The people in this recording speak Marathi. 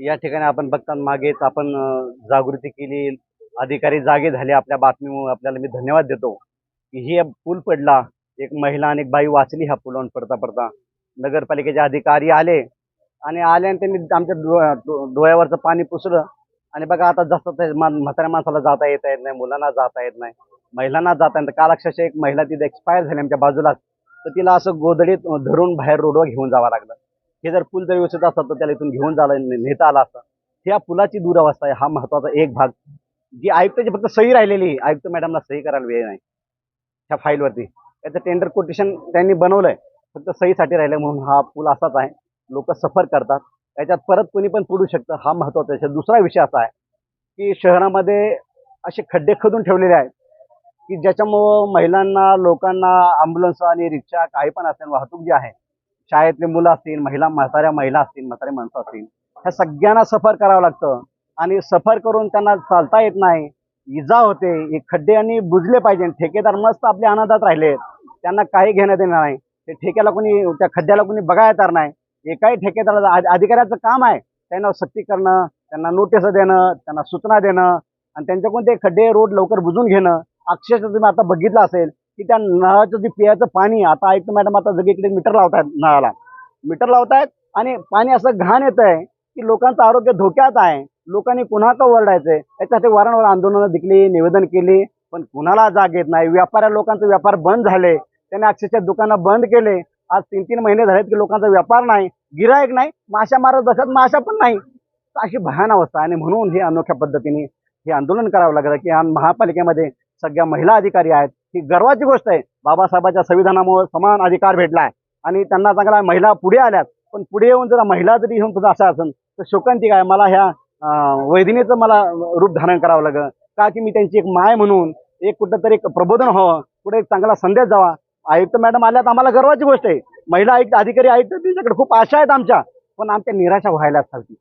या ठिकाणी आपण बघता मागेच आपण जागृती केली, अधिकारी जागे झाले. आपल्या बातमीमुळे आपल्याला मी धन्यवाद देतो की ही पूल पडला, एक महिला आणि एक बाई वाचली ह्या पुलावरून पडता पडता. नगरपालिकेचे अधिकारी आले आणि आल्याने त्यांनी आमच्या डोळ्यावरचं पाणी पुसलं. आणि बघा आता जसं ते म्हाताऱ्या माणसाला जाता येत नाही, मुलांना जाता येत नाही, महिलांना जाता येत. काल अक्षरशः एक महिला तिथे एक्सपायर झाली आमच्या बाजूलाच, तर तिला असं गोधडीत धरून बाहेर रोडवर घेऊन जावं लागलं. हे जर पूल जर व्यवस्थित असतं तर त्याला इथून घेऊन नेता आला असतं. ह्या पुलाची दुरावस्था आहे, हा महत्वाचा एक भाग. जी आयुक्ताची फक्त सही राहिलेली, आयुक्त मॅडमला सही करायला वेळ नाही ह्या फाईलवरती. त्याचं टेंडर कोटेशन त्यांनी बनवलंय, फक्त सहीसाठी राहिलं म्हणून हा पूल असाच आहे. लोक सफर करतात, त्याच्यात परत कोणी पण पडू शकतं, हा महत्वाचा आहे. दुसरा विषय असा आहे की शहरामध्ये असे खड्डे खोदून ठेवलेले आहेत की ज्याच्यामुळं महिलांना, लोकांना, ॲम्ब्युलन्स आणि रिक्षा काही पण असेल, वाहतूक जी आहे, शाळेतले मुलं असतील, म्हाताऱ्या महिला असतील, म्हातारे माणसं असतील, ह्या सगळ्यांना सफर करावं लागतं. आणि सफर करून त्यांना चालता येत नाही, इजा होते. हे खड्डे आणि बुजले पाहिजे. ठेकेदार मस्त आपल्या आनंदात राहिले, त्यांना काही घेणं देणं नाही. ते ठेक्याला कोणी, त्या खड्ड्याला कोणी बघायला तर नाही. एकाही ठेकेदाराला, अधिकाऱ्याचं काम आहे त्यांना सक्ती करणं, त्यांना नोटीस देणं, त्यांना सूचना देणं आणि त्यांच्याकडून ते खड्डे रोड लवकर बुजून घेणं. अक्षरशः तुम्ही आता बघितलं असेल की त्या नळाचं जे पियाचं पाणी, आता आयुक्त मॅडम आता सगळीकडे मीटर लावतायत, नळाला मीटर लावतायत आणि पाणी असं घाण येत आहे की लोकांचं आरोग्य धोक्यात आहे. लोकांनी पुन्हा का ओरडायचंय, याच्यासाठी वारंवार आंदोलनं दिली, निवेदन केली, पण कुणाला जाग येत नाही. व्यापाऱ्या लोकांचे व्यापार बंद झाले, त्यांनी अक्षरशः दुकानं बंद केले. आज 3-3 महिने झालेत की लोकांचा व्यापार नाही, गिराईक नाही, माशा मारत बसत, माशा पण नाही. अशी भयान अवस्था आहे. आणि म्हणून हे अनोख्या पद्धतीने हे आंदोलन करावं लागलं की महापालिकेमध्ये सगळ्या महिला अधिकारी आहेत. ही गर्वाची गोष्ट आहे. बाबासाहेबांच्या संविधानामुळे समान अधिकार भेटलाय आणि त्यांना चांगला महिला पुढे आल्यात. पण पुढे येऊन जर महिला जरी येऊन तुझं असं असेल तर शोकांतिक आहे. मला ह्या वैदिनीचं मला रूप धारण करावं लागलं, का की मी त्यांची एक माय म्हणून एक कुठंतरी एक प्रबोधन व्हावं, पुढे एक चांगला संदेश जावा. आयुक्त मॅडम आल्यात, आम्हाला गर्वाची गोष्ट आहे. महिला आयुक्त, अधिकारी आयुक्त, त्यांच्याकडे खूप आशा आहेत आमच्या, पण आमच्या निराशा व्हायला सारखी.